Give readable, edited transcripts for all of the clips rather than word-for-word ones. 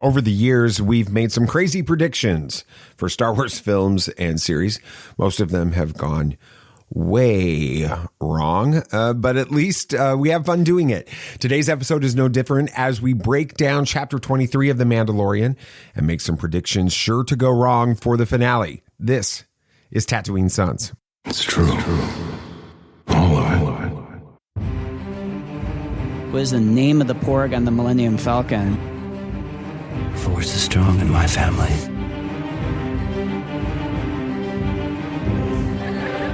Over the years, we've made some crazy predictions for Star Wars films and series. Most of them have gone way wrong, but at least we have fun doing it. Today's episode is no different as we break down Chapter 23 of The Mandalorian and make some predictions sure to go wrong for the finale. This is Tatooine Sons. It's true. All of it. What is the name of the porg on the Millennium Falcon? Force is strong in my family.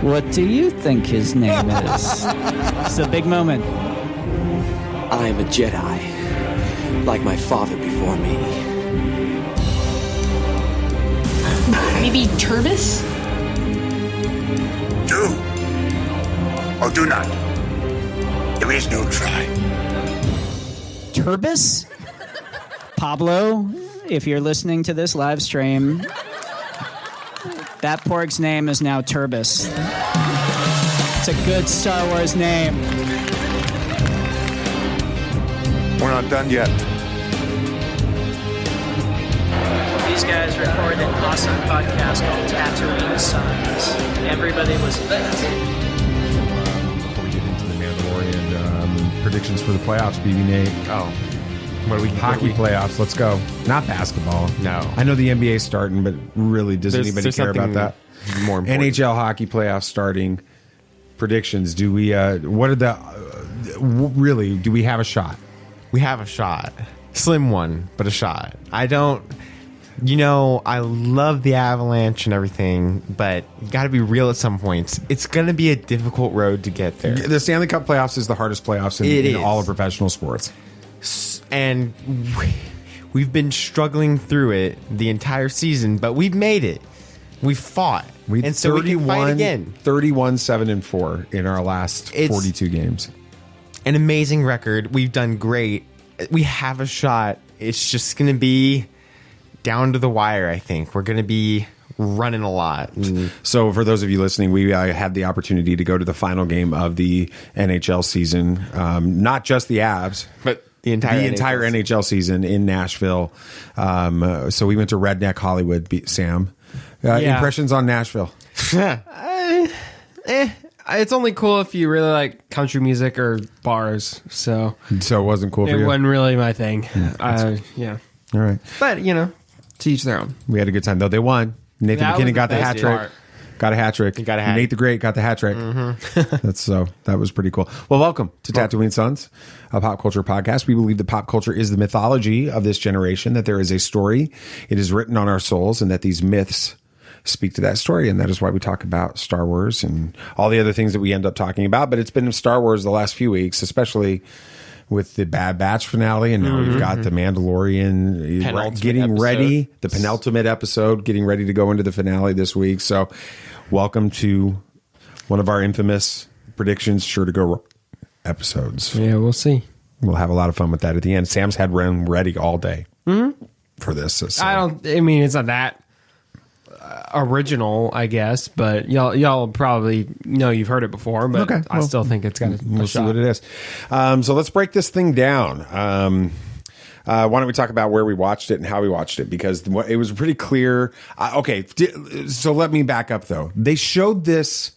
What do you think his name is? It's a big moment. I am a Jedi, like my father before me. Maybe Turbis? Do or do not. There is no try. Turbis? Pablo, if you're listening to this live stream, that porg's name is now Turbis. It's a good Star Wars name. We're not done yet. These guys recorded an awesome podcast called Tatooine Sons. Everybody was Before we get into the Mandalorian predictions for the playoffs, BB Nate. Oh. What are we? Hockey playoffs, let's go. Not basketball. No. I know the NBA's starting, but really, does anybody care about that? More important. NHL hockey playoffs starting. Predictions. Do we, what are the, really, do we have a shot? We have a shot. Slim one, but a shot. I don't, I love the Avalanche and everything, but you got to be real at some points. It's going to be a difficult road to get there. The Stanley Cup playoffs is the hardest playoffs in all of professional sports. And we've been struggling through it the entire season, but we've made it. We've fought. And so we can fight again. 31-7-4 in our last 42 games. An amazing record. We've done great. We have a shot. It's just going to be down to the wire, I think. We're going to be running a lot. So for those of you listening, we had the opportunity to go to the final game of the NHL season. Not just the Avs, but the entire NHL season in Nashville. So we went to Redneck Hollywood, Sam. Impressions on Nashville? It's only cool if you really like country music or bars. So it wasn't cool for you? It wasn't really my thing. Yeah. All right. But, to each their own. We had a good time, though. They won. Nathan McKinnon got the hat trick. Got a hat trick. Nate the Great got the hat trick. Mm-hmm. That was pretty cool. Well, welcome to Tatooine Sons, a pop culture podcast. We believe that pop culture is the mythology of this generation, that there is a story, it is written on our souls, and that these myths speak to that story. And that is why we talk about Star Wars and all the other things that we end up talking about. But it's been Star Wars the last few weeks, especially with the Bad Batch finale, and now we've got the Mandalorian getting ready, the penultimate episode, getting ready to go into the finale this week. So welcome to one of our infamous predictions, sure to go wrong episodes. Yeah, we'll see. We'll have a lot of fun with that at the end. Sam's had Ren ready all day for this. So. It's not that original, I guess, but y'all probably know you've heard it before, but okay, I still think it's got a We'll see what it is. So let's break this thing down. Why don't we talk about where we watched it and how we watched it? Because it was pretty clear. So let me back up, though. They showed this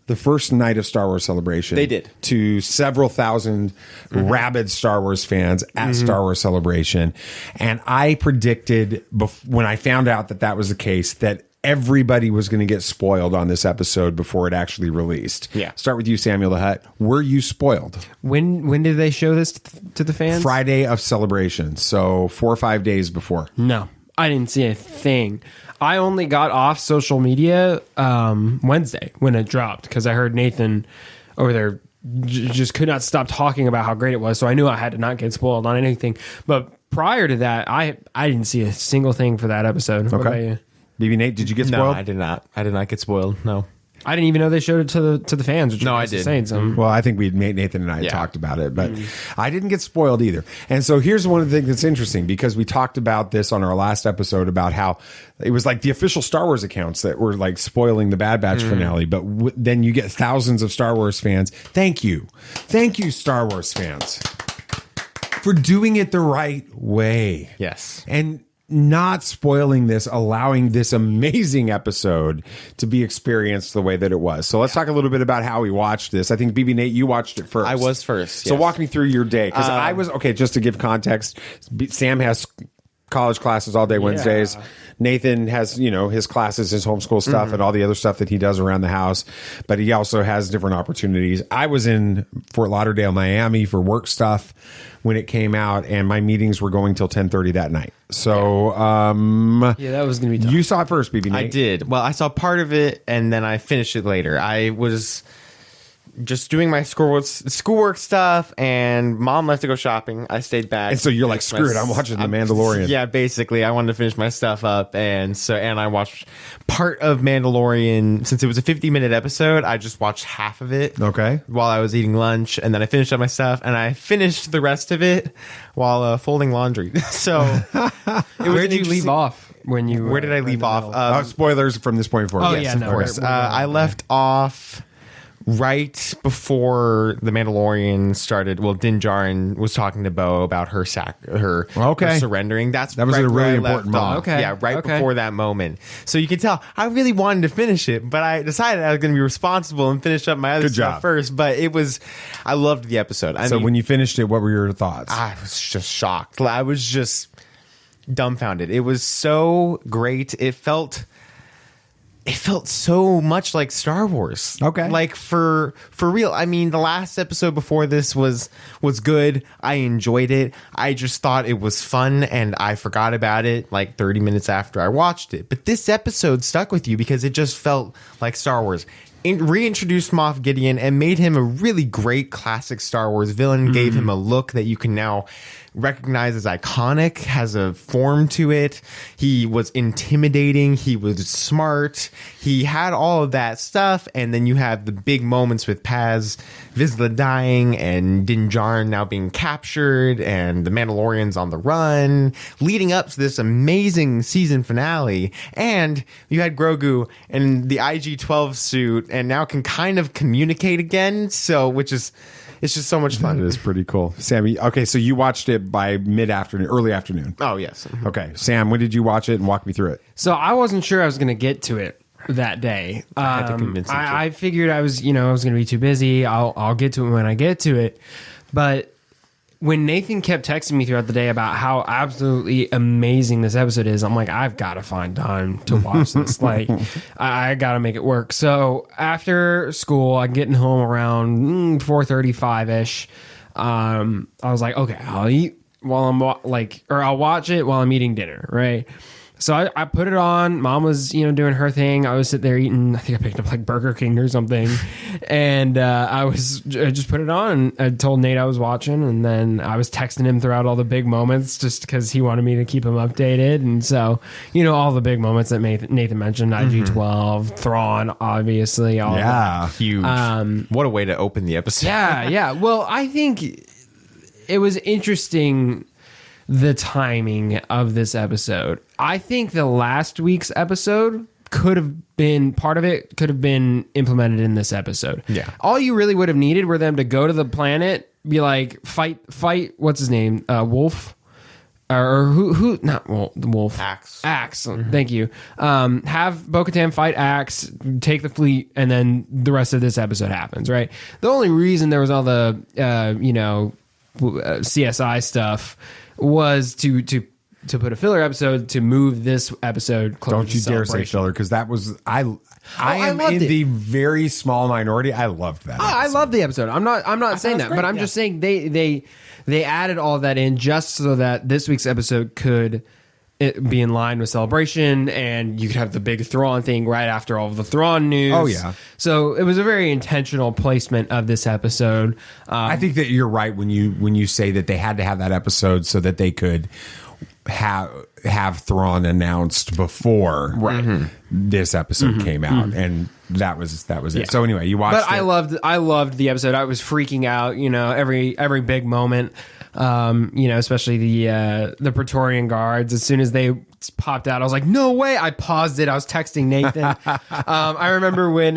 the first night of Star Wars Celebration. They did. To several thousand rabid Star Wars fans at Star Wars Celebration. And I predicted, when I found out that was the case, that everybody was going to get spoiled on this episode before it actually released. Yeah. Start with you, Samuel the Hutt. Were you spoiled? When did they show this to the fans? Friday of Celebration. So 4 or 5 days before. No, I didn't see a thing. I only got off social media Wednesday when it dropped because I heard Nathan over there just could not stop talking about how great it was. So I knew I had to not get spoiled on anything. But prior to that, I didn't see a single thing for that episode. Okay. What about you? BB Nate, did you get spoiled? No, I did not. I did not get spoiled. No. I didn't even know they showed it to the fans. Which no, I did. Well, I think Nathan and I talked about it, but I didn't get spoiled either. And so here's one of the things that's interesting, because we talked about this on our last episode about how it was like the official Star Wars accounts that were like spoiling the Bad Batch finale, but then you get thousands of Star Wars fans. Thank you, Star Wars fans. for doing it the right way. Yes. And not spoiling this, allowing this amazing episode to be experienced the way that it was. So let's talk a little bit about how we watched this. I think BB Nate, you watched it first. I was first. So yes. walk me through your day, because I was okay. Just to give context, Sam has college classes all day Wednesdays. Nathan has, his classes, his homeschool stuff, and all the other stuff that he does around the house. But he also has different opportunities. I was in Fort Lauderdale, Miami for work stuff when it came out, and my meetings were going till 10:30 that night. So, that was going to be tough. You saw it first, BB Nate. I did. Well, I saw part of it, and then I finished it later. I was just doing my schoolwork stuff, and Mom left to go shopping. I stayed back. And so you're like, screw it, I'm watching The Mandalorian. Yeah, basically. I wanted to finish my stuff up, and I watched part of Mandalorian. Since it was a 50-minute episode, I just watched half of it. Okay. While I was eating lunch, and then I finished up my stuff, and I finished the rest of it while folding laundry. So where did you leave off? Where did I leave off? Spoilers from this point forward. Yes, of course. I left off right before The Mandalorian started. Well, Din Djarin was talking to Bo about her surrendering. That was a really important moment. Okay. Yeah, before that moment. So you can tell I really wanted to finish it, but I decided I was going to be responsible and finish up my other stuff first. But I loved the episode. I mean, when you finished it, what were your thoughts? I was just shocked. I was just dumbfounded. It was so great. It felt so much like Star Wars. Okay. Like for real. I mean, the last episode before this was good. I enjoyed it. I just thought it was fun, and I forgot about it like 30 minutes after I watched it. But this episode stuck with you because it just felt like Star Wars. Reintroduced Moff Gideon and made him a really great classic Star Wars villain, gave him a look that you can now recognize as iconic, has a form to it. He was intimidating. He was smart. He had all of that stuff. And then you have the big moments with Paz Vizsla dying and Din Djarin now being captured and the Mandalorians on the run, leading up to this amazing season finale. And you had Grogu in the IG-12 suit and now can kind of communicate again. So, it's just so much fun. It is pretty cool. Sammy, okay, so you watched it by mid-afternoon, early afternoon. Oh, yes. Okay. Sam, when did you watch it, and walk me through it? So I wasn't sure I was going to get to it that day. I had to convince you. I figured I was going to be too busy. I'll get to it when I get to it. But when Nathan kept texting me throughout the day about how absolutely amazing this episode is, I'm like, I've got to find time to watch this. Like, I got to make it work. So after school, I'm getting home around 4:35ish. I was like, okay, I'll eat while I'm I'll watch it while I'm eating dinner, right? So I put it on. Mom was, doing her thing. I was sitting there eating. I think I picked up like Burger King or something, and I just put it on. And I told Nate I was watching, and then I was texting him throughout all the big moments just because he wanted me to keep him updated. And so, all the big moments that Nathan mentioned, IG-12, Thrawn, obviously, all that. Huge. What a way to open the episode. Yeah. Well, I think it was interesting, the timing of this episode. I think the last week's episode could have been implemented in this episode. Yeah. All you really would have needed were them to go to the planet, be like, fight, what's his name? Wolf? Or who? Not Wolf. Axe. Thank you. Have Bo-Katan fight Axe, take the fleet, and then the rest of this episode happens, right? The only reason there was all the, CSI stuff was to put a filler episode to move this episode closer. Don't you dare say filler, because that was I am in the very small minority. I loved that. I love the episode. I'm not saying that, but I'm just saying they added all of that in just so that this week's episode could be in line with Celebration, and you could have the big Thrawn thing right after all of the Thrawn news. Oh yeah. So it was a very intentional placement of this episode. I think that you're right when you say that they had to have that episode so that they could have Thrawn announced before this episode came out, and that was it. Yeah. So anyway, you watched it. I loved the episode. I was freaking out, every big moment, especially the Praetorian guards. As soon as they popped out, I was like, no way. I paused it. I was texting Nathan. I remember when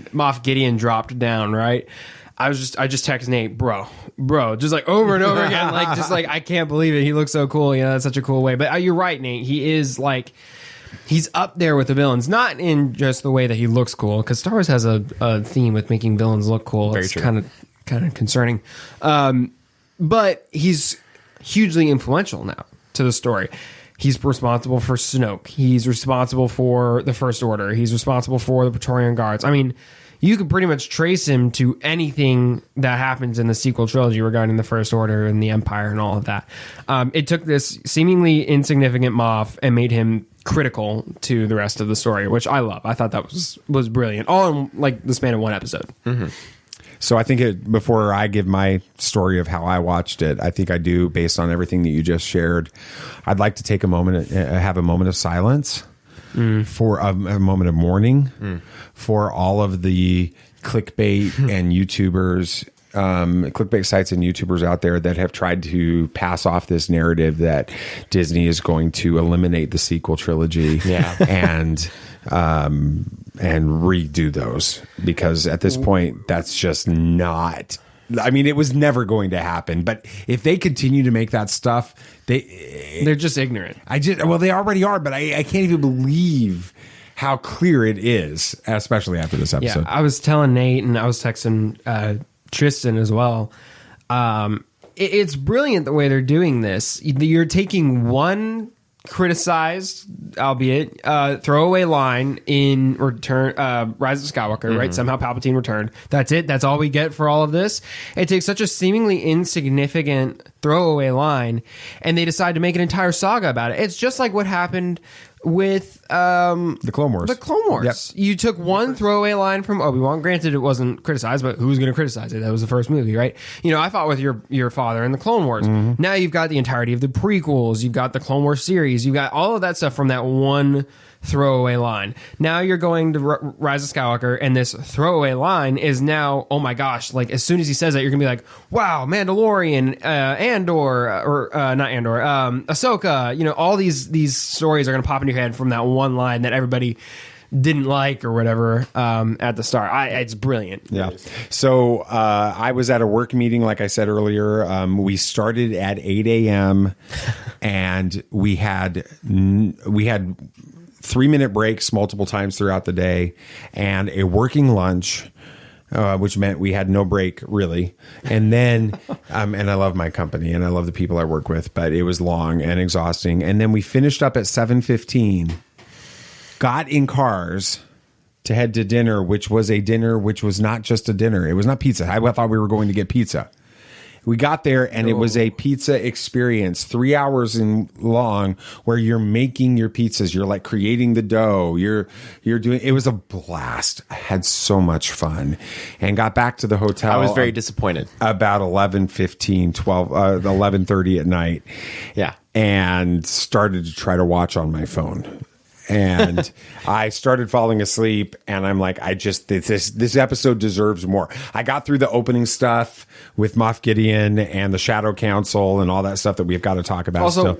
Moff Gideon dropped down, right? I just texted Nate, bro, just like over and over again, like just like I can't believe it. He looks so cool. You know, that's such a cool way. But you're right, Nate. He is like he's up there with the villains, not in just the way that he looks cool, because Star Wars has a theme with making villains look cool. Very it's true. kind of concerning. But he's hugely influential now to the story. He's responsible for Snoke. He's responsible for the First Order. He's responsible for the Praetorian Guards. I mean, you could pretty much trace him to anything that happens in the sequel trilogy regarding the First Order and the Empire and all of that. It took this seemingly insignificant Moff and made him critical to the rest of the story, which I love. I thought that was brilliant, all in like the span of one episode. Mm-hmm. So I think before I give my story of how I watched it, I think I do, based on everything that you just shared, I'd like to take a moment, have a moment of silence for a moment of mourning for all of the clickbait and YouTubers, clickbait sites and YouTubers out there that have tried to pass off this narrative that Disney is going to eliminate the sequel trilogy and redo those, because at this point that's just not, I mean, it was never going to happen. But if they continue to make that stuff, they're just ignorant. Well, they already are, but I can't even believe how clear it is, especially after this episode. Yeah, I was telling Nate and I was texting Tristan as well. It's brilliant the way they're doing this. You're taking one criticized, albeit throwaway line in Return, Rise of Skywalker, right? Somehow Palpatine returned. That's it. That's all we get for all of this. It takes such a seemingly insignificant throwaway line, and they decide to make an entire saga about it. It's just like what happened with the Clone Wars. The Clone Wars. Yep. You took one throwaway line from Obi-Wan. Granted, it wasn't criticized, but who's going to criticize it? That was the first movie, right? You know, I fought with your father in the Clone Wars. Now you've got the entirety of the prequels. You've got the Clone Wars series. You've got all of that stuff from that one throwaway line. Now you're going to Rise of Skywalker, and this throwaway line is now, oh my gosh, like as soon as he says that, you're gonna be like, wow, Mandalorian, Andor, or not Andor, Ahsoka, you know, all these stories are gonna pop in your head from that one line that everybody didn't like or whatever at the start. It's brilliant. Yeah. So I was at a work meeting, like I said earlier. We started at 8 a.m. and we had 3-minute breaks multiple times throughout the day and a working lunch, which meant we had no break really. And then, and I love my company and I love the people I work with, but it was long and exhausting. And then we finished up at 7:15, got in cars to head to dinner, which was not just a dinner. It was not pizza. I thought we were going to get pizza. We got there and it was a pizza experience, 3 hours long, where you're making your pizzas. You're like creating the dough. You're doing, it was a blast. I had so much fun and got back to the hotel. I was very disappointed. About 11:30 at night. Yeah. And started to try to watch on my phone. And I started falling asleep, and I'm like, this episode deserves more. I got through the opening stuff with Moff Gideon and the Shadow Council and all that stuff that we've got to talk about. Also,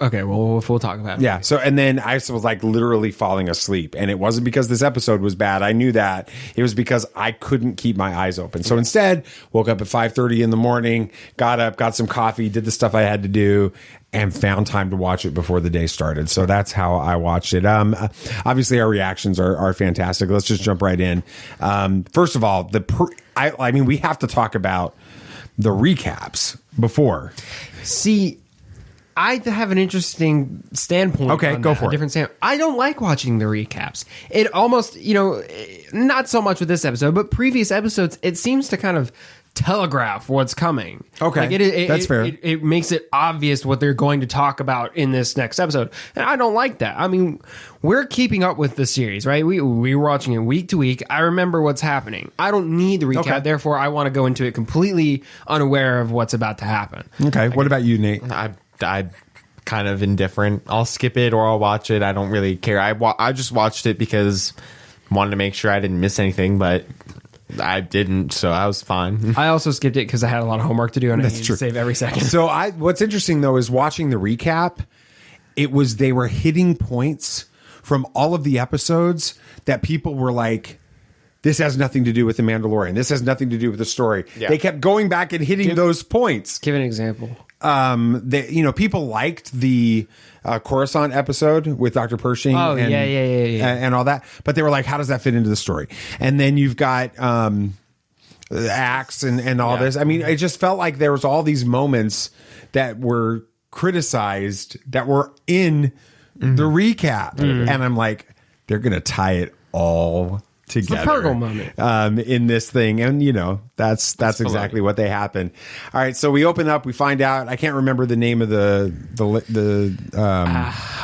okay, well, we'll talk about it. Yeah. So, and then I was like literally falling asleep, and it wasn't because this episode was bad. I knew that. It was because I couldn't keep my eyes open. So instead, woke up at 5:30 in the morning, got up, got some coffee, did the stuff I had to do, and found time to watch it before the day started. So that's how I watched it. Obviously our reactions are fantastic. Let's just jump right in. First of all, I mean, we have to talk about the recaps before. See, I have an interesting standpoint. Okay, go for it. Different standpoint. I don't like watching the recaps. It almost, not so much with this episode, but previous episodes, it seems to kind of telegraph what's coming. Okay, like that's fair. It makes it obvious what they're going to talk about in this next episode, and I don't like that. I mean, we're keeping up with the series, right? We were watching it week to week. I remember what's happening. I don't need the recap. Okay. Therefore, I want to go into it completely unaware of what's about to happen. Okay, what about you, Nate? I'm kind of indifferent. I'll skip it or I'll watch it. I don't really care. I just watched it because I wanted to make sure I didn't miss anything, but I didn't, so I was fine. I also skipped it because I had a lot of homework to do, and I needed to save every second. So what's interesting though is watching the recap. They were hitting points from all of the episodes that people were like, this has nothing to do with the Mandalorian. This has nothing to do with the story. Yeah. They kept going back and hitting those points. Give an example. People liked the Coruscant episode with Dr. Pershing. Oh, and, yeah. and all that. But they were like, how does that fit into the story? And then you've got Axe and all this. I mean, it just felt like there was all these moments that were criticized that were in the recap. And I'm like, they're going to tie it all together. It's the Purgle moment. In this thing. And, that's exactly what they happened. All right. So we open up, we find out, I can't remember the name of the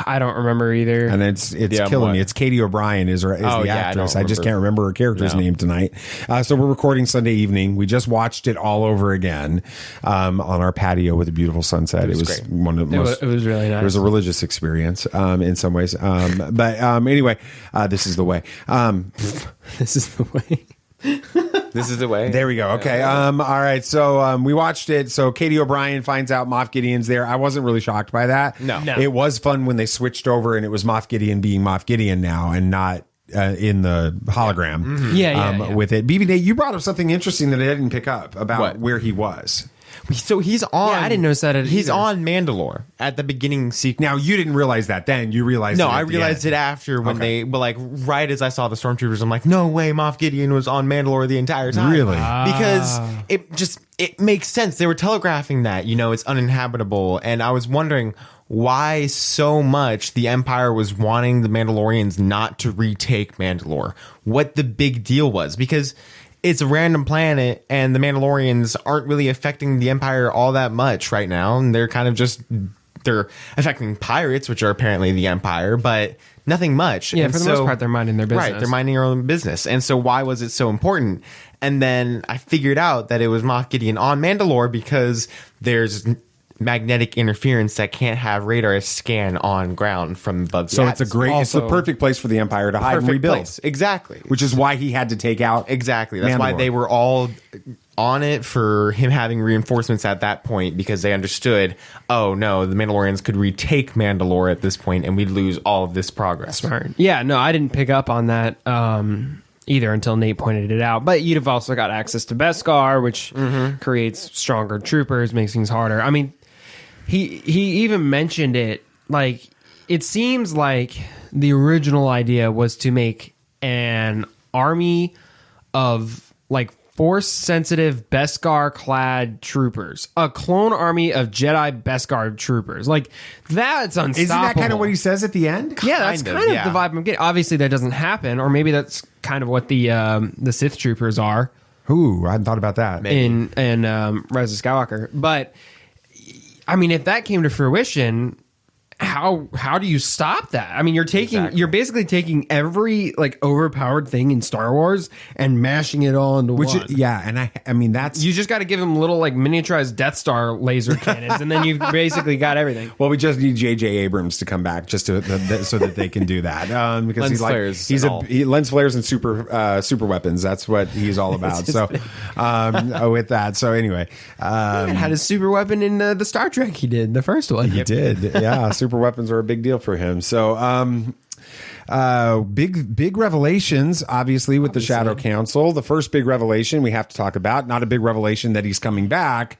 I don't remember either. and it's killing me. It's Katie O'Brien is the actress. I just can't remember her character's name tonight. So we're recording Sunday evening. We just watched it all over again on our patio with a beautiful sunset. It was great. One of the most. It was really nice. It was a religious experience in some ways. But anyway, this is the way. This is the way. This is the way. There we go. Okay. All right. So we watched it. So Katie O'Brien finds out Moff Gideon's there. I wasn't really shocked by that. No. It was fun when they switched over and it was Moff Gideon being Moff Gideon now and not in the hologram. Yeah. With it. BB, you brought up something interesting that I didn't pick up about where he was. So he's on. Yeah, I didn't notice that. He's on Mandalore at the beginning sequence. Now you didn't realize that then. You realized. No, I realized it after when they. But like right as I saw the stormtroopers, I'm like, no way, Moff Gideon was on Mandalore the entire time. Really? Because it makes sense. They were telegraphing that it's uninhabitable, and I was wondering why so much the Empire was wanting the Mandalorians not to retake Mandalore. What the big deal was, because it's a random planet and the Mandalorians aren't really affecting the Empire all that much right now. And they're kind of they're affecting pirates, which are apparently the Empire, but nothing much. Yeah, and for the most part, they're minding their business. Right, they're minding their own business. And so why was it so important? And then I figured out that it was Moff Gideon on Mandalore because there's magnetic interference that can't have radar scan on ground from above. So it's it's the perfect place for the Empire to hide and rebuild. Place. Exactly. Which is why he had to take out Exactly. That's why they were all on it for him having reinforcements at that point, because they understood, oh no, the Mandalorians could retake Mandalore at this point and we'd lose all of this progress. Smart. Yeah, no, I didn't pick up on that either until Nate pointed it out. But you'd have also got access to Beskar, which creates stronger troopers, makes things harder. I mean, he even mentioned it, like, it seems like the original idea was to make an army of, like, Force-sensitive Beskar-clad troopers. A clone army of Jedi Beskar troopers. Like, that's unstoppable. Isn't that kind of what he says at the end? Yeah, that's kind of the vibe I'm getting. Obviously, that doesn't happen, or maybe that's kind of what the Sith troopers are. Ooh, I hadn't thought about that. In Rise of Skywalker. But, I mean, if that came to fruition, how do you stop that? I mean, you're basically taking every, like, overpowered thing in Star Wars and mashing it all into one. And I mean that's, you just got to give them little, like, miniaturized Death Star laser cannons, and then you've basically got everything. Well, we just need J.J. Abrams to come back just so that they can do that, because he lens flares and super weapons. That's what he's all about. So with that, so anyway, had his super weapon in the Star Trek he did, the first one. He did, yeah. Super weapons are a big deal for him. So big revelations, obviously, with the Shadow Council. The first big revelation we have to talk about, not a big revelation that he's coming back,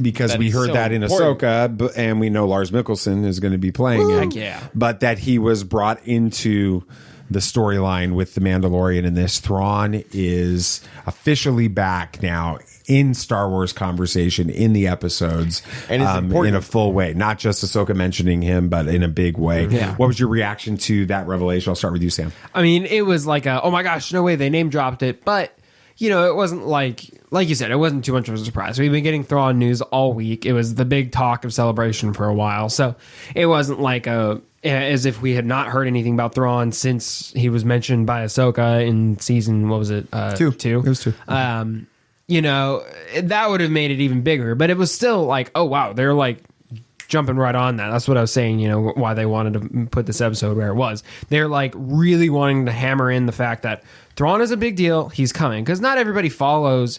because we heard that in Ahsoka, and we know Lars Mikkelsen is going to be playing him. Yeah. But that he was brought into the storyline with the Mandalorian in this. Thrawn is officially back now in Star Wars conversation in the episodes, and in a full way, not just Ahsoka mentioning him, but in a big way. Yeah. What was your reaction to that revelation? I'll start with you, Sam. I mean, it was like oh my gosh, no way, they name dropped it, but it wasn't like you said, it wasn't too much of a surprise. We've been getting Thrawn news all week. It was the big talk of Celebration for a while, so it wasn't like as if we had not heard anything about Thrawn since he was mentioned by Ahsoka in season, what was it? 2. It was 2. That would have made it even bigger, but it was still like, oh wow, they're like jumping right on that. That's what I was saying, why they wanted to put this episode where it was. They're like really wanting to hammer in the fact that Thrawn is a big deal. He's coming, because not everybody follows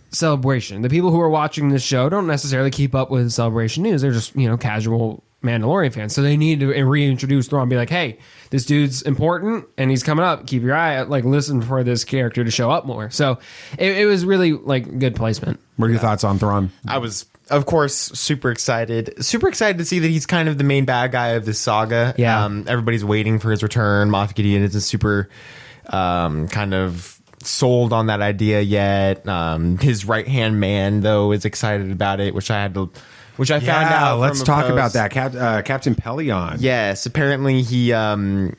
Celebration. The people who are watching this show don't necessarily keep up with Celebration news. They're just, casual Mandalorian fans. So they need to reintroduce Thrawn and be like, hey, this dude's important and he's coming up. Keep your eye out, like listen for this character to show up more. So it was really like good placement. What are your thoughts on Thrawn? I was, of course, super excited to see that he's kind of the main bad guy of this saga. Yeah. Everybody's waiting for his return. Moff Gideon isn't super kind of sold on that idea yet. His right hand man though is excited about it, which I found out. Let's talk about that. Captain Pelion. Yes, apparently he had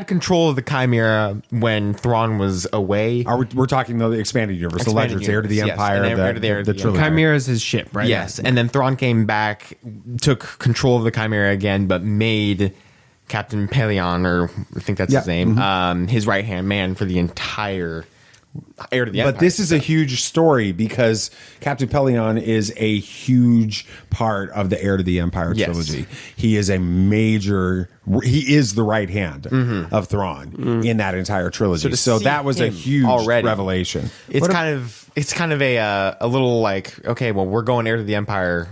control of the Chimera when Thrawn was away. We're talking the expanded universe, the Legends, Heir to the Empire, the trilogy. Chimera is his ship, right? Yes, and then Thrawn came back, took control of the Chimera again, but made Captain Pelion, or I think that's his name, his right-hand man for the entire Heir to the Empire. But this is a huge story because Captain Pelion is a huge part of the Heir to the Empire trilogy. He is he is the right hand of Thrawn in that entire trilogy. So that was a huge revelation. It's kind of a little like, okay, well, we're going Heir to the Empire.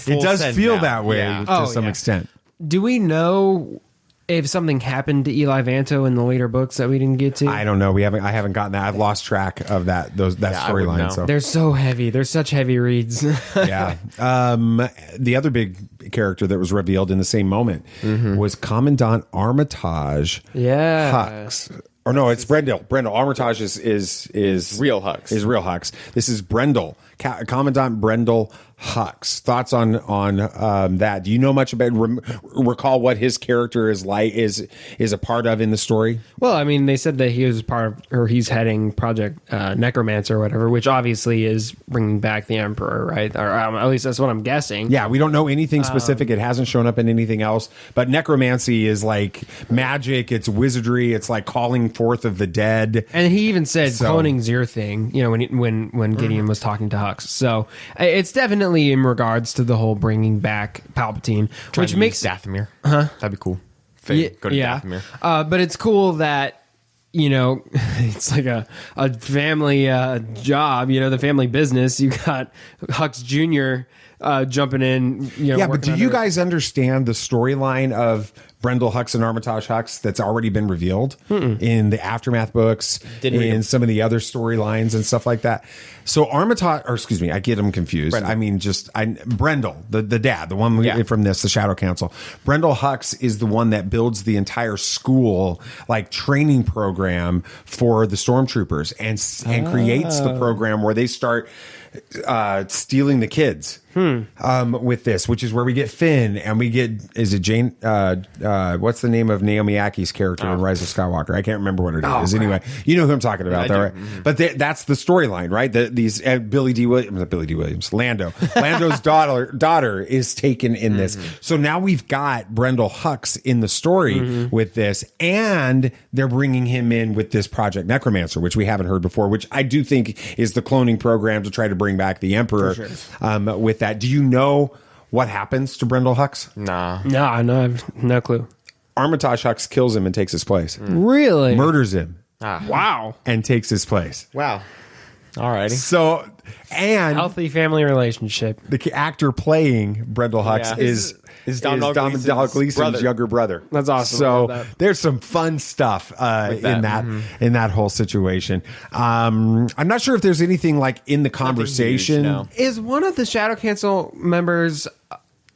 It does feel that way to some extent. Do we know if something happened to Eli Vanto in the later books that we didn't get to? I don't know. I haven't gotten that. I've lost track of that storyline. So they're so heavy. They're such heavy reads. Yeah. The other big character that was revealed in the same moment was Commandant Armitage. Yeah. Hux. Or no, it's Brendel. Armitage is real Hux. Is real Hux. This is Brendel. Commandant Brendel Hux. Thoughts on that? Do you know much about? Recall what his character is like? Is a part of in the story? Well, I mean, they said that he was part of, or he's heading Project Necromancer or whatever, which obviously is bringing back the Emperor, right? Or at least that's what I'm guessing. Yeah, we don't know anything specific. It hasn't shown up in anything else. But necromancy is like magic. It's wizardry. It's like calling forth of the dead. And he even said cloning's your thing. You know, when Gideon was talking to Hux. So it's definitely in regards to the whole bringing back Palpatine, which makes Dathomir. That'd be cool. Go to Dathomir. But it's cool that, you know, it's like a family job, you know, the family business. You got Hux Jr. Jumping in. You know, but do you guys understand the storyline of Brendel Hux and Armitage Hux that's already been revealed in the Aftermath books, some of the other storylines and stuff like that? So I get them confused. Brendel. I mean, Brendel, the dad, the one from the Shadow Council. Brendel Hux is the one that builds the entire school, like training program for the stormtroopers and creates the program where they start stealing the kids with this, which is where we get Finn and we get, is it Jane? What's the name of Naomi Aki's character in Rise of Skywalker? I can't remember what it is. Anyway, you know who I'm talking about, though, right? But that's the storyline, right? These Lando's daughter is taken in this. So now we've got Brendel Hux in the story with this, and they're bringing him in with this Project Necromancer, which we haven't heard before, which I do think is the cloning program to try to bring back the Emperor. With that, do you know what happens to Brendel Hux? No, I have no clue. Armitage Hux kills him and takes his place. Really? Murders him. Wow. And takes his place. Wow. Alrighty. So, and healthy family relationship. The actor playing Brendel Hux is Domhnall Gleeson's younger brother. That's awesome. So there's some fun stuff in that whole situation. I'm not sure if there's anything like in the conversation. Huge, no. Is one of the Shadow Council members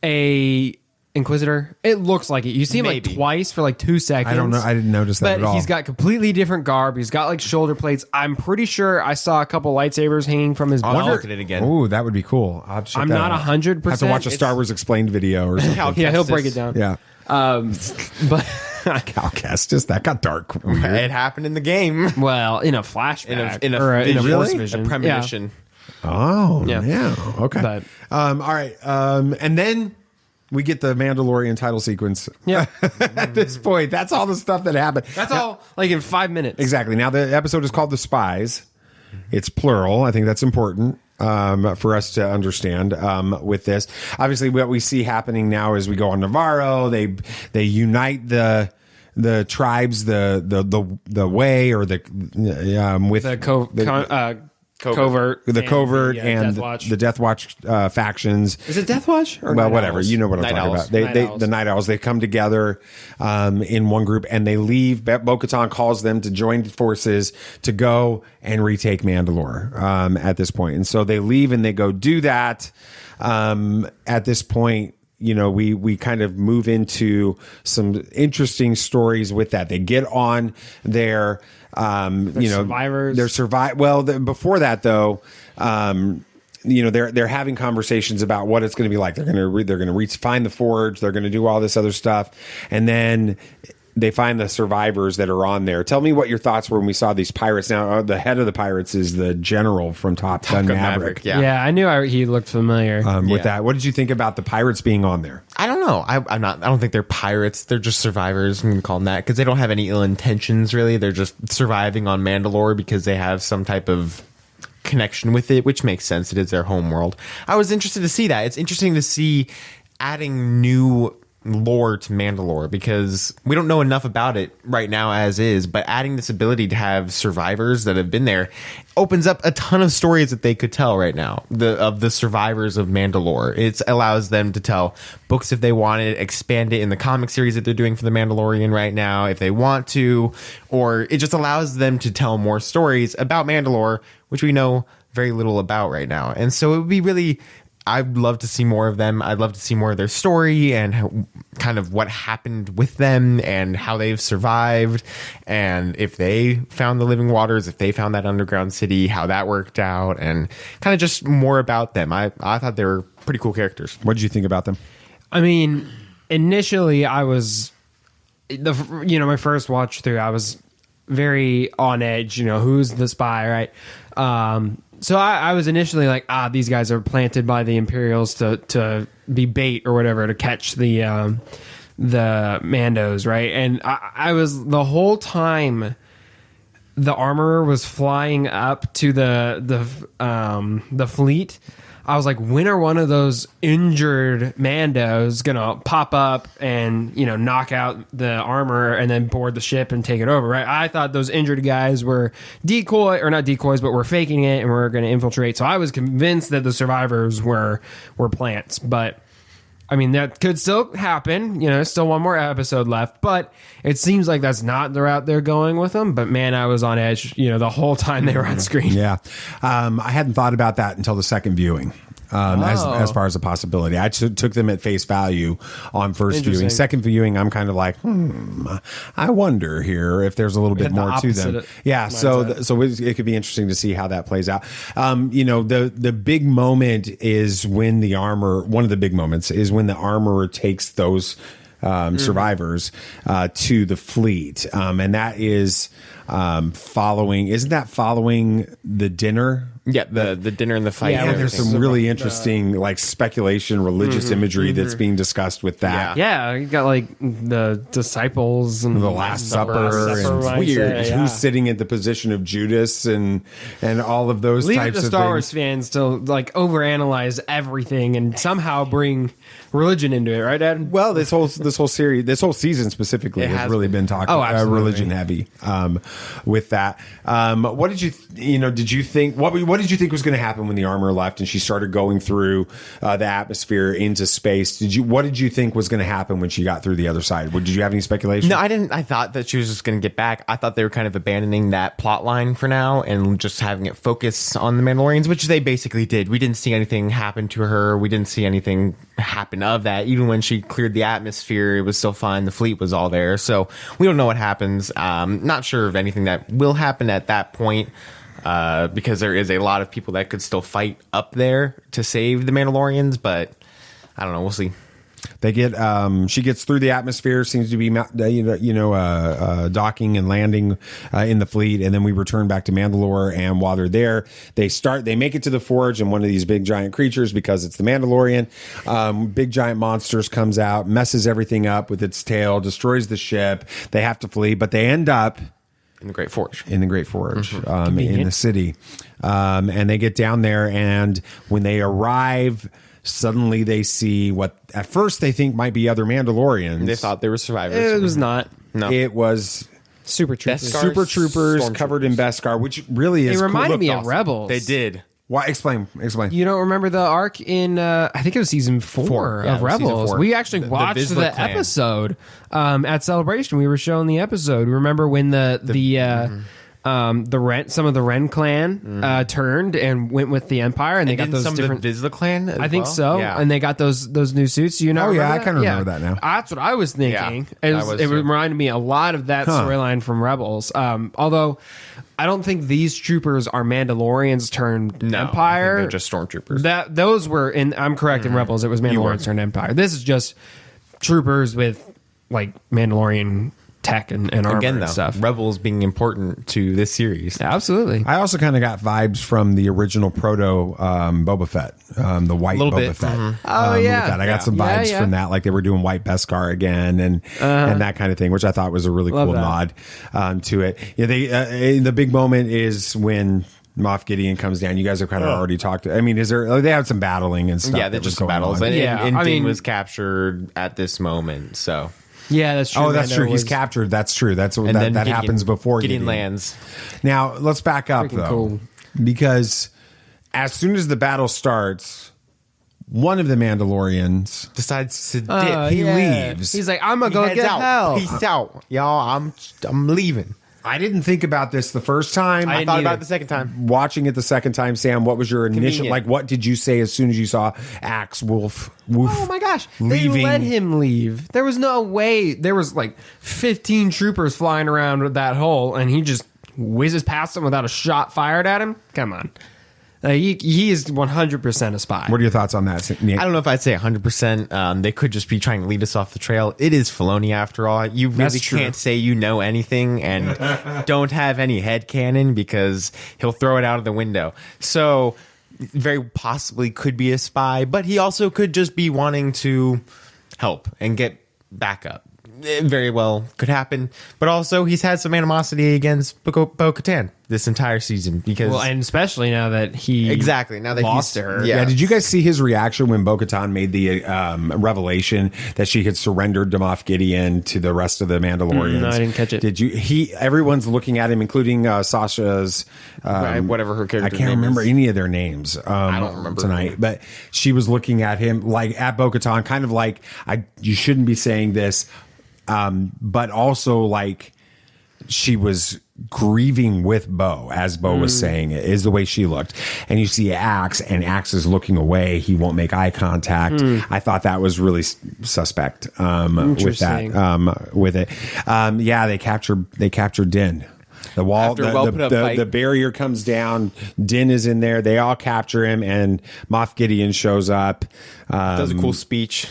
a Inquisitor? It looks like it. You see him like twice for like 2 seconds. I don't know. I didn't notice that at all. But he's got completely different garb. He's got like shoulder plates. I'm pretty sure I saw a couple lightsabers hanging from his belt. I'll look at it again. Oh, that would be cool. I'm not 100%. I have to watch a Star Wars Explained video or something. Yeah, he'll break it down. Yeah. But Cal Kestis, that got dark. It happened in the game. Well, in a flashback. In a force vision. A premonition. Yeah. Oh, yeah. Okay. But, all right. And then we get the Mandalorian title sequence. Yeah. At this point, that's all the stuff that happened. That's all like in 5 minutes. Exactly. Now the episode is called The Spies. It's plural. I think that's important for us to understand with this. Obviously, what we see happening now is we go on Navarro. They unite the tribes, the way or with the Covert, the covert the, and Death Watch. the Death Watch factions. Is it Death Watch or well, Night whatever. Owls? You know what I'm Night talking Owls. about. The Night Owls. They come together in one group and they leave. Bo-Katan calls them to join forces to go and retake Mandalore at this point. And so they leave and they go do that. At this point, you know, we kind of move into some interesting stories with that. They get on their, survivors. Before that though, you know, they're having conversations about what it's going to be like. They're going to find the forge. They're going to do all this other stuff. And then they find the survivors that are on there. Tell me what your thoughts were when we saw these pirates. Now, the head of the pirates is the general from Top Gun Maverick. Yeah, I knew he looked familiar. With that, what did you think about the pirates being on there? I don't know. I don't think they're pirates. They're just survivors. I'm going to call them that because they don't have any ill intentions, really. They're just surviving on Mandalore because they have some type of connection with it, which makes sense. It is their home world. I was interested to see that. It's interesting to see adding new lore to Mandalore because we don't know enough about it right now as is, but adding this ability to have survivors that have been there opens up a ton of stories that they could tell right now of the survivors of Mandalore. It allows them to tell books if they wanted, expand it in the comic series that they're doing for the Mandalorian right now if they want to, or it just allows them to tell more stories about Mandalore, which we know very little about right now. And so it would be really, I'd love to see more of them. I'd love to see more of their story and kind of what happened with them and how they've survived. And if they found the living waters, if they found that underground city, how that worked out, and kind of just more about them. I thought they were pretty cool characters. What did you think about them? I mean, initially I was, my first watch through, I was very on edge, who's the spy, right? So I was initially like, these guys are planted by the Imperials to be bait or whatever to catch the Mandos, right? And I was the whole time the armorer was flying up to the fleet. I was like, when are one of those injured Mandos gonna pop up and knock out the armor and then board the ship and take it over, right? I thought those injured guys were not decoys, but were faking it and were going to infiltrate. So I was convinced that the survivors were plants, but I mean that could still happen. Still one more episode left, but it seems like that's not the route they're going with them. But man, I was on edge, the whole time they were on screen. Yeah, I hadn't thought about that until the second viewing. As far as a possibility, I took them at face value on first viewing. Second viewing, I'm kind of like, I wonder here if there's a little bit more to them. Yeah, so it could be interesting to see how that plays out. The big moment is when the armor. One of the big moments is when the armorer takes those survivors to the fleet, and that is following. Isn't that following the dinner? Yeah, the dinner and the fight. Yeah, there's some really interesting speculation, religious imagery that's being discussed with that. Yeah, you got like the disciples and the Last Supper and weird. Who's sitting in the position of Judas and all of those types of things. Leave it to Star Wars fans to overanalyze everything and somehow bring religion into it, right, Dad? Well, this whole season specifically has really been talking religion heavy with that. What did you think? What did you think was going to happen when the armor left and she started going through the atmosphere into space? What did you think was going to happen when she got through the other side? Did you have any speculation? No, I didn't. I thought that she was just going to get back. I thought they were kind of abandoning that plot line for now and just having it focus on the Mandalorians, which they basically did. We didn't see anything happen to her. We didn't see anything happen of that. Even when she cleared the atmosphere, it was still fine. The fleet was all there. So we don't know what happens. Not sure of anything that will happen at that point. Because there is a lot of people that could still fight up there to save the Mandalorians, but I don't know. We'll see. They get she gets through the atmosphere, seems to be docking and landing in the fleet, and then we return back to Mandalore. And while they're there, they make it to the forge, and one of these big giant creatures, because it's the Mandalorian, big giant monsters comes out, messes everything up with its tail, destroys the ship. They have to flee, but they end up in the Great Forge. In the city. And they get down there, and when they arrive, suddenly they see what at first they think might be other Mandalorians. They thought they were survivors. It was not. No. It was Super Troopers. Super Troopers covered in Beskar, which really is. It reminded me awesome. of Rebels. They did. Why? Explain. You don't remember the arc in I think it was season 4 Yeah, of it was season Rebels. 4. We actually watched Vizsla the clan. episode at Celebration. We were showing the episode. Remember when some of the Ren clan turned and went with the Empire, and they got those some different. of the Vizsla clan. I think so, Yeah. and they got those new suits. You know? Oh, yeah, I kinda remember that now. That's what I was thinking. Yeah, It reminded me a lot of that storyline from Rebels. Although I don't think these troopers are Mandalorians turned No, Empire. I think they're just stormtroopers. Those were in. I'm correct in Rebels. It was Mandalorians turned Empire. This is just troopers with like Mandalorian tech and armor Again, and though, stuff. Rebels being important to this series. Absolutely. I also kind of got vibes from the original proto Boba Fett, the white Little Boba bit. Fett. Oh, yeah. with that. I got some Yeah, vibes yeah. from that, like they were doing white Beskar again and that kind of thing, which I thought was a really Love cool that. nod to it. Yeah, the big moment is when Moff Gideon comes down. You guys have kind of already talked. I mean, they had some battling and stuff. Yeah, they're that was just going battles. on. And, Yeah, and I Din mean- was captured at this moment, so. Yeah, that's true. Oh, that's Mando true. He's was captured. That's true. That's what And that then Gideon- happens before Gideon lands. Now let's back up Freaking though, cool. because as soon as the battle starts, one of the Mandalorians Decides to dip. he leaves. He's like, I'm gonna go Heads get out. help. Peace out, y'all. I'm leaving. I didn't think about this the first time. I thought about it the second time. Watching it the second time, Sam, what was your initial Convenient. like? What did you say as soon as you saw Axe Wolf? Woof, Oh my gosh, leaving? they let him leave. There was no way. There was like 15 troopers flying around with that hole, and he just whizzes past them without a shot fired at him. Come on. He is 100% a spy. What are your thoughts on that, Nick? I don't know if I'd say 100%. They could just be trying to lead us off the trail. It is Filoni after all. You really That's true. can't say you know anything and don't have any headcanon because he'll throw it out of the window. So very possibly could be a spy, but he also could just be wanting to help and get backup. It very well could happen, but also he's had some animosity against Bo-Katan this entire season because and especially now that he exactly now that lost he's to her. Yeah, did you guys see his reaction when Bo-Katan made the revelation that she had surrendered to Moff Gideon to the rest of the Mandalorians? No, I didn't catch it. Did you? Everyone's looking at him, including Sasha's whatever her character. I can't remember any of their names. I don't remember tonight, but she was looking at him like at Bo-Katan, kind of like you shouldn't be saying this, but also like she was grieving with Bo as Bo was saying it, is the way she looked. And you see Axe, and Axe is looking away. He won't make eye contact. I thought that was really suspect with that. With it, yeah, they captured Din. The wall, After a well-put-up fight. the barrier comes down. Din is in there. They all capture him, and Moff Gideon shows up. Does a cool speech.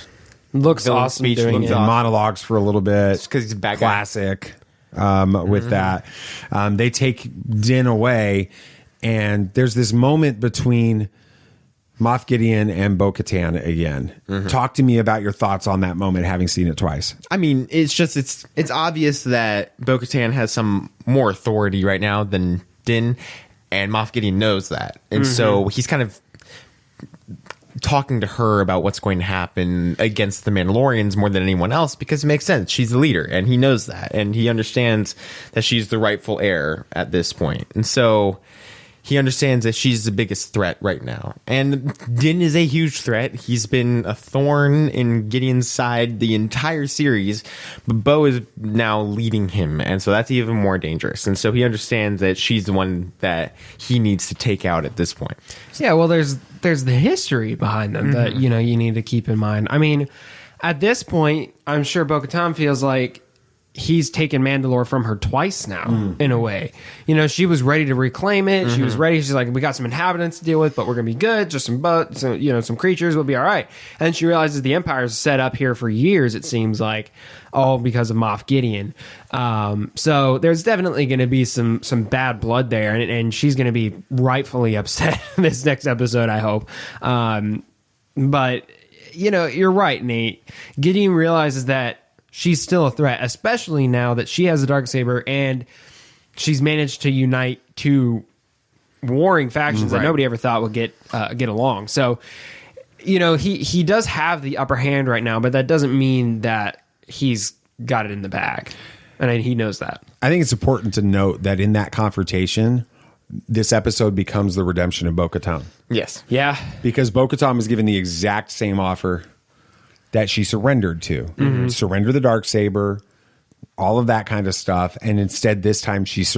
Looks Villain awesome speech doing looks it. awesome. Monologues for a little bit. Because he's a bad guy. Classic. With that, they take Din away, and there's this moment between Moff Gideon and Bo-Katan again. Talk to me about your thoughts on that moment, having seen it twice. I mean, it's obvious that Bo-Katan has some more authority right now than Din, and Moff Gideon knows that, and so he's kind of talking to her about what's going to happen against the Mandalorians more than anyone else because it makes sense. She's the leader, and he knows that, and he understands that she's the rightful heir at this point, and so he understands that she's the biggest threat right now. And Din is a huge threat. He's been a thorn in Gideon's side the entire series, but Bo is now leading him, and so that's even more dangerous. And so he understands that she's the one that he needs to take out at this point. Yeah, well, there's the history behind them that you need to keep in mind. I mean, at this point, I'm sure Bo-Katan feels like he's taken Mandalore from her twice now, in a way. She was ready to reclaim it. She was ready. She's like, we got some inhabitants to deal with, but we're gonna be good. Just some boats, some creatures. We'll be all right. And she realizes the Empire's set up here for years. It seems like all because of Moff Gideon. So there's definitely going to be some bad blood there, and she's going to be rightfully upset this next episode, I hope. But you're right, Nate. Gideon realizes that she's still a threat, especially now that she has a Darksaber and she's managed to unite two warring factions that nobody ever thought would get along. So, he does have the upper hand right now, but that doesn't mean that he's got it in the bag. And he knows that. I think it's important to note that in that confrontation, this episode becomes the redemption of Bo-Katan. Yes. Yeah. Because Bo-Katan was given the exact same offer that she surrendered to. Surrender the Darksaber, all of that kind of stuff. And instead, this time she's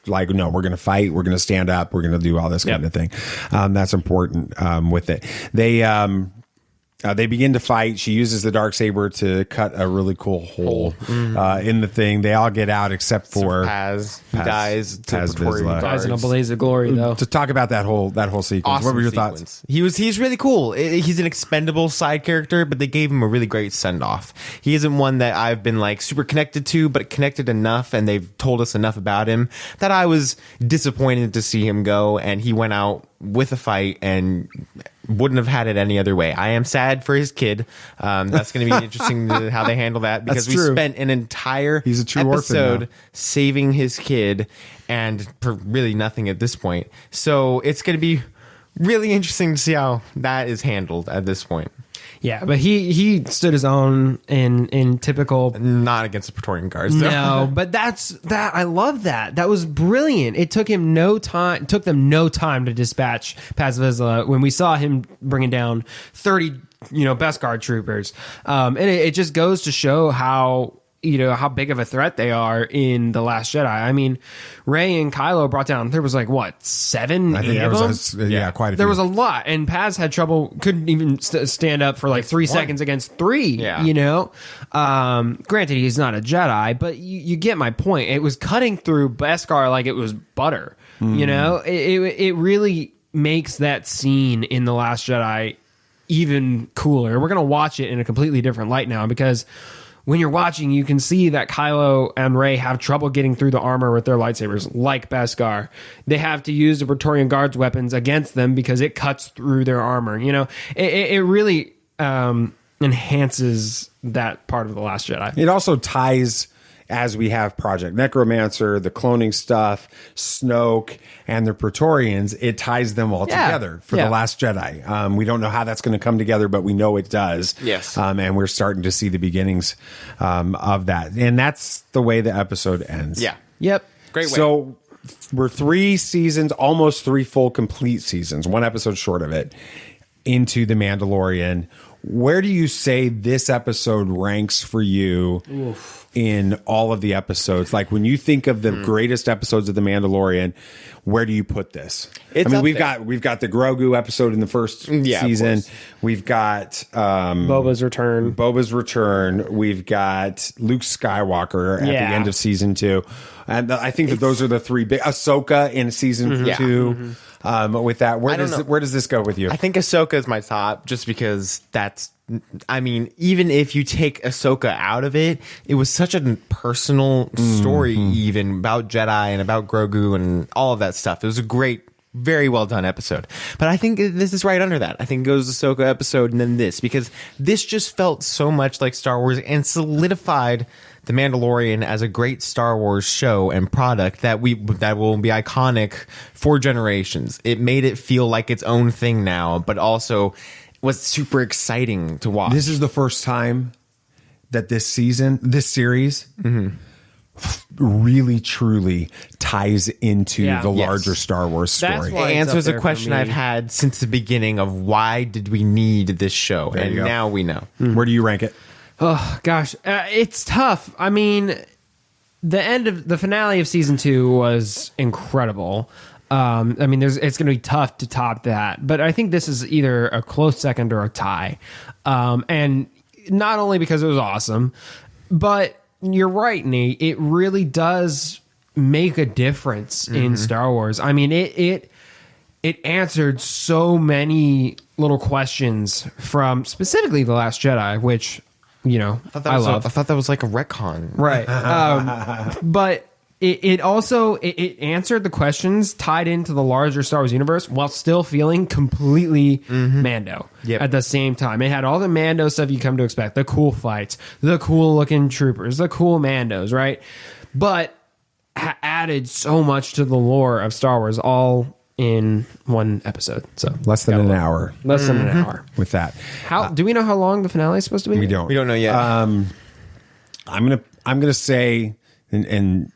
like, no, we're going to fight. We're going to stand up. We're going to do all this kind of thing. That's important with it. They begin to fight. She uses the Darksaber to cut a really cool hole in the thing. They all get out except for Paz. He dies. Paz Vizsla. Dies in a blaze of glory, though. To talk about that whole sequence, Awesome what were your sequence. thoughts? He's really cool. He's an expendable side character, but they gave him a really great send off. He isn't one that I've been like super connected to, but connected enough, and they've told us enough about him that I was disappointed to see him go. And he went out with a fight and wouldn't have had it any other way. I am sad for his kid. That's going to be interesting to how they handle that, because we spent an entire episode saving his kid and for really nothing at this point. So it's going to be really interesting to see how that is handled at this point. Yeah, but he stood his own in typical. Not against the Praetorian Guards, though. No, but that I love that. That was brilliant. It took him no time. Took them no time to dispatch Paz Vizsla when we saw him bringing down 30, Beskar troopers. And it just goes to show how big of a threat they are in The Last Jedi. I mean, Rey and Kylo brought down, there was like, what, 7, I think 8 there of was them? quite a few. There was a lot, and Paz had trouble, couldn't even stand up for like 3 seconds against 3, Granted, he's not a Jedi, but you get my point. It was cutting through Beskar like it was butter, It really makes that scene in The Last Jedi even cooler. We're going to watch it in a completely different light now, because when you're watching, you can see that Kylo and Rey have trouble getting through the armor with their lightsabers, like Beskar. They have to use the Praetorian Guards' weapons against them because it cuts through their armor. It really enhances that part of The Last Jedi. It also ties, as we have Project Necromancer, the cloning stuff, Snoke, and the Praetorians, it ties them all together for The Last Jedi. We don't know how that's going to come together, but we know it does. Yes. And we're starting to see the beginnings of that. And that's the way the episode ends. Yeah. Yep. Great way. So we're 3 seasons, almost 3 full complete seasons, 1 episode short of it, into The Mandalorian. Where do you say this episode ranks for you in all of the episodes? Like, when you think of the greatest episodes of The Mandalorian, where do you put this? We've got the Grogu episode in the first season. We've got Boba's return. We've got Luke Skywalker at the end of season 2. And I think that those are the 3 big. Ahsoka in season 2. With that, where does this go with you? I think Ahsoka is my top, just because even if you take Ahsoka out of it, it was such a personal story, even about Jedi and about Grogu and all of that stuff. It was a great, very well done episode. But I think this is right under that. I think it goes Ahsoka episode and then this, because this just felt so much like Star Wars and solidified The Mandalorian as a great Star Wars show and product that will be iconic for generations. It made it feel like its own thing now, but also was super exciting to watch. This is the first time that this series really truly ties into the larger Star Wars story. It answers a question I've had since the beginning of why did we need this show, and now we know. Where do you rank it? Oh gosh, it's tough. I mean, the finale of season 2 was incredible. It's going to be tough to top that, but I think this is either a close second or a tie. And not only because it was awesome, but you're right, Nate. It really does make a difference in Star Wars. I mean, it answered so many little questions from specifically The Last Jedi, which I love. I thought that was like a retcon, right? But it also answered the questions tied into the larger Star Wars universe while still feeling completely Mando at the same time. It had all the Mando stuff you come to expect: the cool fights, the cool looking troopers, the cool Mandos, right? But added so much to the lore of Star Wars, all in 1 episode. So less than an hour. Less than an hour with that. How do we know how long the finale is supposed to be? We don't. We don't know yet. I'm gonna say, and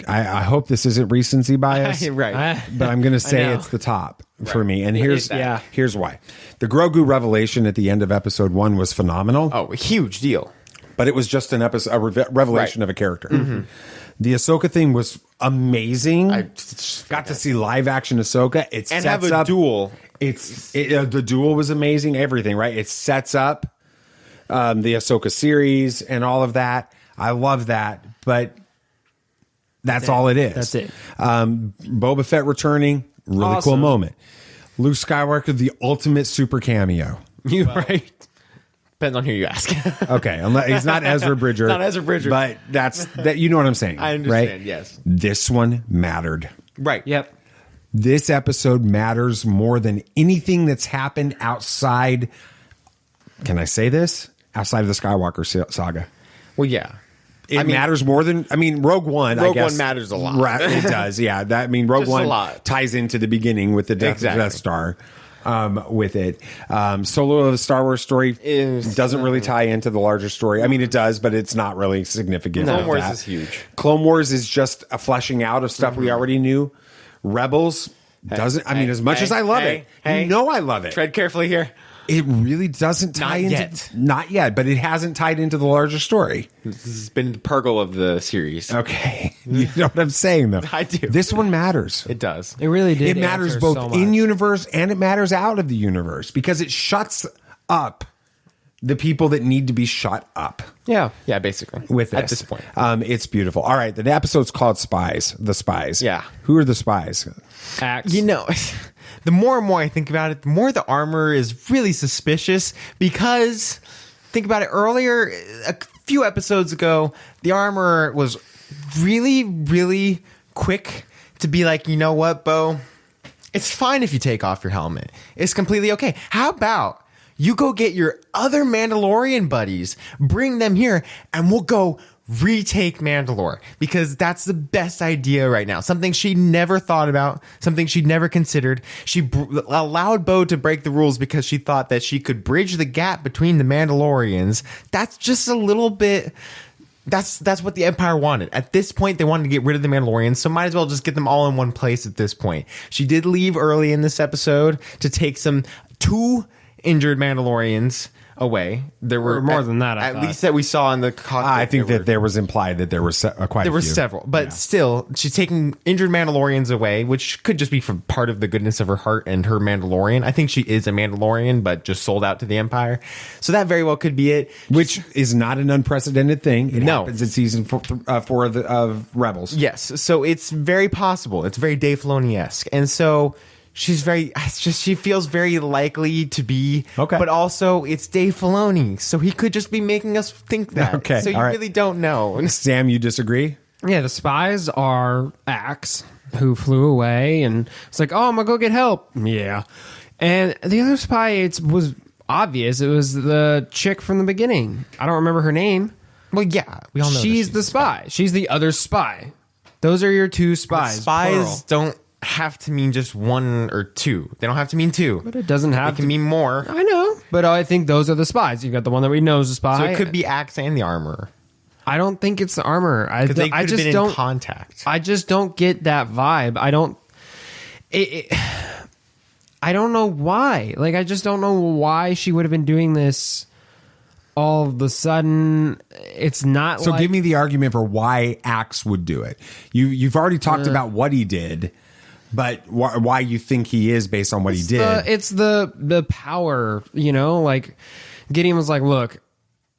I hope this isn't recency bias, Right. but I'm going to say it's the top for me. And here's why. The Grogu revelation at the end of episode 1 was phenomenal. Oh, a huge deal. But it was just a revelation of a character. Mm-hmm. The Ahsoka thing was amazing. I got to see live action Ahsoka. It and sets have a up, duel. The duel was amazing. Everything, right? It sets up the Ahsoka series and all of that. I love that, but that's all it is. That's it. Boba Fett returning, really cool moment. Luke Skywalker, the ultimate super cameo. You right. Depends on who you ask. Okay, he's not Ezra Bridger. Not Ezra Bridger. But that. You know what I'm saying. I understand, right? yes. This one mattered. Right. Yep. This episode matters more than anything that's happened outside. Can I say this? Outside of the Skywalker saga. Well, yeah. It matters more than, Rogue One, I guess. One matters a lot. Right, it does, yeah. Rogue Just One ties into the beginning with the Death Star. With it. Solo of the Star Wars story doesn't really tie into the larger story. It does, but it's not really significant. Clone Wars is huge. Clone Wars is just a fleshing out of stuff we already knew. Rebels doesn't, as much as I love it, I love it. Tread carefully here. It really doesn't tie not yet, but it hasn't tied into the larger story. This has been the Purgle of the series. Okay. You know what I'm saying, though. I do. This one matters. It does. It really did. It matters both in universe and it matters out of the universe because it shuts up the people that need to be shut up. Yeah. Yeah, basically. With this. At this point. It's beautiful. All right. The episode's called Spies. The Spies. Yeah. Who are the spies? Axe. The more and more I think about it, the more the armor is really suspicious because think about it earlier, a few episodes ago, the armor was really, really quick to be like, you know what, Bo? It's fine if you take off your helmet. It's completely okay. How about you go get your other Mandalorian buddies, bring them here, and we'll go retake Mandalore because that's the best idea right now. Something she never thought about, something she'd never considered. She allowed Bo to break the rules because she thought that she could bridge the gap between the Mandalorians. That's just a little bit. That's what the Empire wanted. At this point, they wanted to get rid of the Mandalorians, so might as well just get them all in one place at this point. She did leave early in this episode to take two injured Mandalorians away. There were more than that. At least that we saw in the cockpit. I think that there was implied that there were quite. There a were few. several, but still, she's taking injured Mandalorians away, which could just be from part of the goodness of her heart and her Mandalorian. I think she is a Mandalorian, but just sold out to the Empire. So that very well could be it. Which is not an unprecedented thing. It happens in season 4 of Rebels. Yes, so it's very possible. It's very Dave Filoni-esque, and so. She feels very likely to be, but also it's Dave Filoni, so he could just be making us think that. Okay, so you really don't know. Sam, you disagree? Yeah, the spies are Axe, who flew away, and it's like, oh, I'm gonna go get help. Yeah, and the other spy, was obvious. It was the chick from the beginning. I don't remember her name. Well, yeah, we all know she's the spy. She's the other spy. Those are your two spies. The spies don't have to mean just one or two. They don't have to mean two. But it doesn't have to mean more. I know. But I think those are the spies. You got the one that we know is the spy. So it could be Axe and the armor. I don't think it's the armor. I just been in contact. I just don't get that vibe. I don't know why. Like, I just don't know why she would have been doing this all of a sudden. It's not so give me the argument for why Axe would do it. You've already talked about what he did. But why you think he is based on what he did? It's the power, like Gideon was like, look,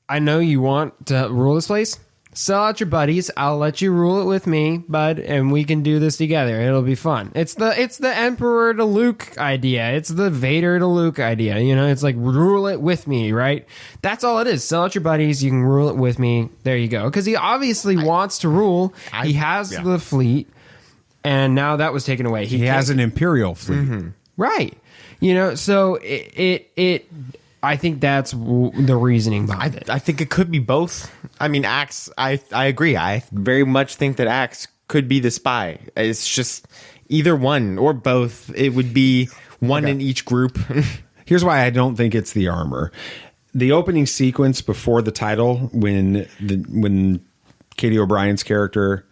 I know you want to rule this place. Sell out your buddies. I'll let you rule it with me, bud, and we can do this together. It'll be fun. It's the Emperor to Luke idea. It's the Vader to Luke idea. It's like rule it with me, right? That's all it is. Sell out your buddies. You can rule it with me. There you go. Because he obviously wants to rule. He has the fleet. And now that was taken away. He has an Imperial fleet. Mm-hmm. Right. So I think that's the reasoning behind it. I think it could be both. Axe, I agree. I very much think that Axe could be the spy. It's just either one or both. It would be one in each group. Here's why I don't think it's the armor. The opening sequence before the title, when Katie O'Brien's character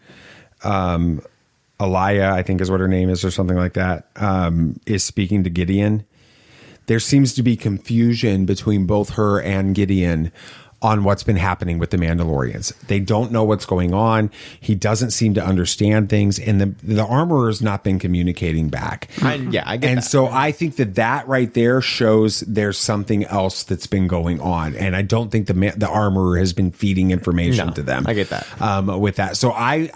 Aliyah, I think is what her name is, or something like that, is speaking to Gideon. There seems to be confusion between both her and Gideon on what's been happening with the Mandalorians. They don't know what's going on. He doesn't seem to understand things, and the armorer has not been communicating back. I get and that. so I think that right there shows there's something else that's been going on, and I don't think the armorer has been feeding information to them. I get that. With that, so I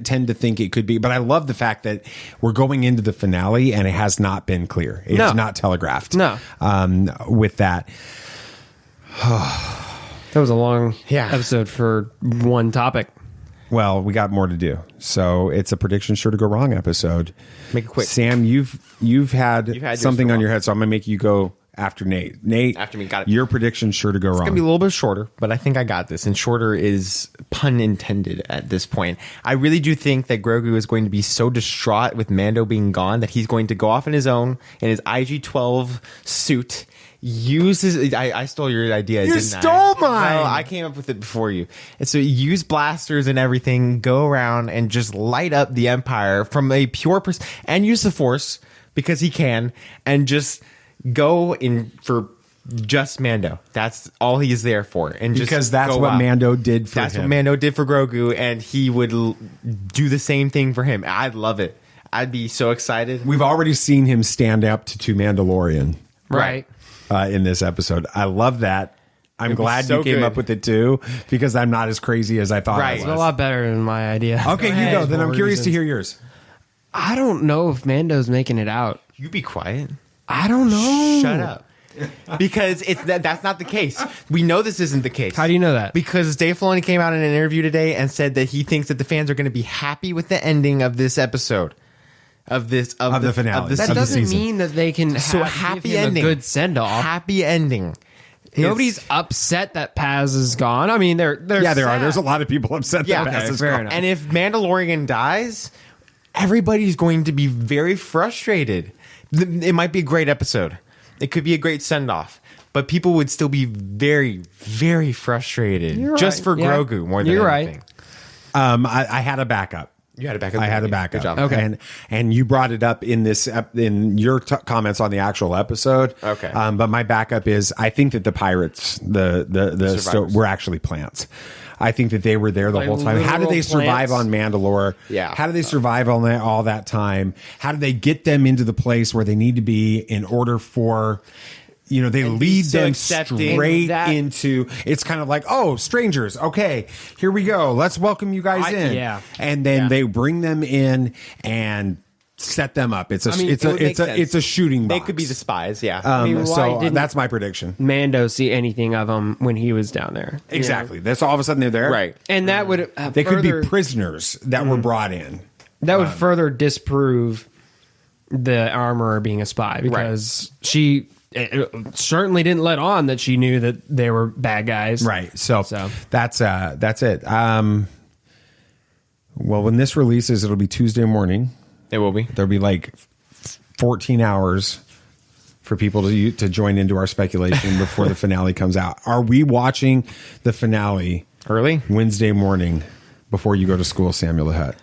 tend to think it could be, but I love the fact that we're going into the finale and it has not been clear. It's not telegraphed. No. With that. That was a long episode for one topic. Well, we got more to do. So it's a prediction sure to go wrong episode. Make it quick. Sam, you've had something on your head, so I'm going to make you go after Nate. Nate, after me, got it. Your prediction sure to go wrong. It's going to be a little bit shorter, but I think I got this. And shorter is pun intended at this point. I really do think that Grogu is going to be so distraught with Mando being gone that he's going to go off on his own in his IG-12 suit. I stole your idea. You stole mine. Well, I came up with it before you. And so use blasters and everything, go around and just light up the Empire from a pure and use the Force because he can, and just go in for just Mando. That's all he's there for. And just because that's what Mando did for him. That's what Mando did for Grogu, and he would do the same thing for him. I'd love it. I'd be so excited. We've already seen him stand up to Mandalorian. Right. In this episode. I love that. I'm glad you came up with it too, because I'm not as crazy as I thought I was. It's a lot better than my idea. Okay, you go. Then I'm curious to hear yours. I don't know if Mando's making it out. You be quiet. I don't know. Shut up. Because that's not the case. We know this isn't the case. How do you know that? Because Dave Filoni came out in an interview today and said that he thinks that the fans are going to be happy with the ending of this episode. Of the finale. That doesn't mean that they can a happy ending. A good send off. Happy ending. Nobody's upset that Paz is gone. I mean, there are. There's a lot of people upset that Paz is gone. Enough. And if Mandalorian dies, everybody's going to be very frustrated. It might be a great episode. It could be a great send off. But people would still be very, very frustrated. Just for Grogu more than anything. I had a backup. You had a backup. I had a backup. Good job. Okay, and you brought it up in in your comments on the actual episode. Okay, but my backup is I think that the pirates, were actually plants. I think that they were there the whole time. How did they survive on Mandalore? Yeah. How did they survive on all that time? How did they get them into the place where they need to be in order for? They lead them straight into, it's kind of like, oh, strangers. Okay, here we go. Let's welcome you guys in. Yeah. And then they bring them in and set them up. It's a shooting box. They could be the spies. Yeah. That's my prediction. Mando see anything of them when he was down there? Exactly. That's all of a sudden they're there. Right. And that would they could be prisoners that were brought in. That would further disprove the armorer being a spy, because she certainly didn't let on that she knew that they were bad guys. Right. So that's it. Well, when this releases, it'll be Tuesday morning. It will be. There'll be like 14 hours for people to join into our speculation before the finale comes out. Are we watching the finale early Wednesday morning before you go to school, Samuel the Hutt?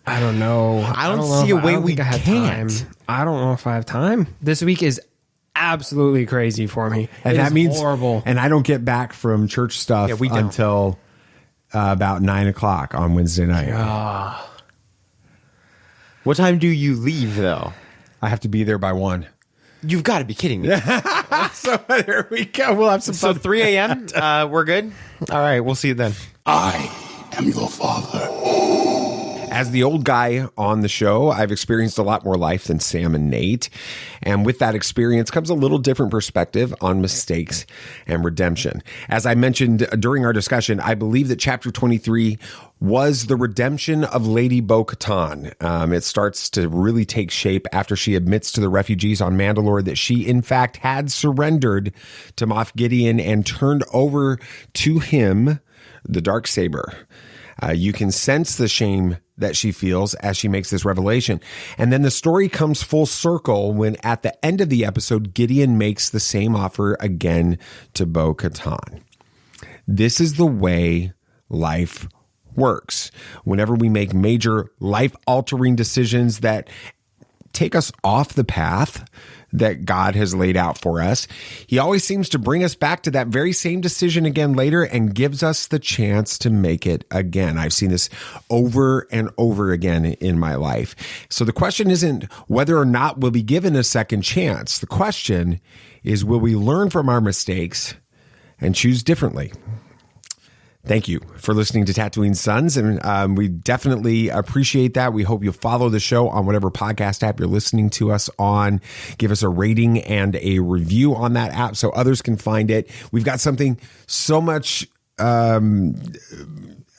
I don't know. I don't see a way we can't. I don't know if I have time. This week is absolutely crazy for me. And that means horrible. And I don't get back from church stuff until about 9:00 on Wednesday night. What time do you leave, though? I have to be there by 1. You've got to be kidding me. So there we go. We'll have some fun. So 3 a.m. We're good. All right. We'll see you then. I am your father. As the old guy on the show, I've experienced a lot more life than Sam and Nate. And with that experience comes a little different perspective on mistakes and redemption. As I mentioned during our discussion, I believe that Chapter 23 was the redemption of Lady Bo-Katan. It starts to really take shape after she admits to the refugees on Mandalore that she, in fact, had surrendered to Moff Gideon and turned over to him the Darksaber. You can sense the shame that she feels as she makes this revelation. And then the story comes full circle when at the end of the episode, Gideon makes the same offer again to Bo-Katan. This is the way life works. Whenever we make major life-altering decisions that take us off the path that God has laid out for us, he always seems to bring us back to that very same decision again later and gives us the chance to make it again. I've seen this over and over again in my life. So the question isn't whether or not we'll be given a second chance. The question is, will we learn from our mistakes and choose differently? Thank you for listening to Tatooine Sons, and we definitely appreciate that. We hope you'll follow the show on whatever podcast app you're listening to us on. Give us a rating and a review on that app so others can find it. We've got something so much...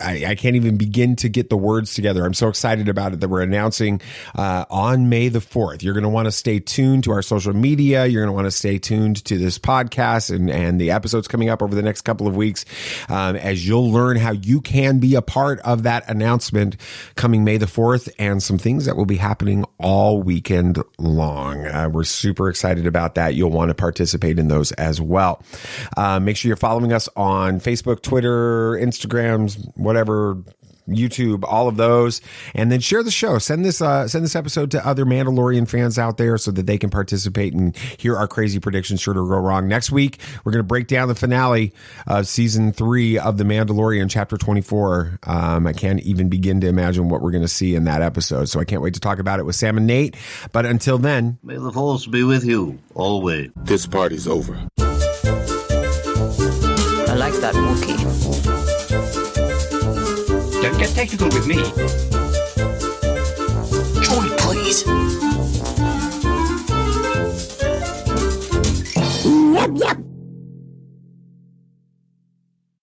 I can't even begin to get the words together. I'm so excited about it that we're announcing on May the 4th. You're going to want to stay tuned to our social media. You're going to want to stay tuned to this podcast and the episodes coming up over the next couple of weeks as you'll learn how you can be a part of that announcement coming May the 4th and some things that will be happening all weekend long. We're super excited about that. You'll want to participate in those as well. Make sure you're following us on Facebook, Twitter, Instagrams, whatever, YouTube, all of those, and then share the show. Send this episode to other Mandalorian fans out there so that they can participate and hear our crazy predictions sure to go wrong. Next week, we're going to break down the finale of season 3 of The Mandalorian, chapter 24. I can't even begin to imagine what we're going to see in that episode, so I can't wait to talk about it with Sam and Nate. But until then, may the Force be with you always. This party's over. I like that Wookiee. Don't get technical with me. Joy, please.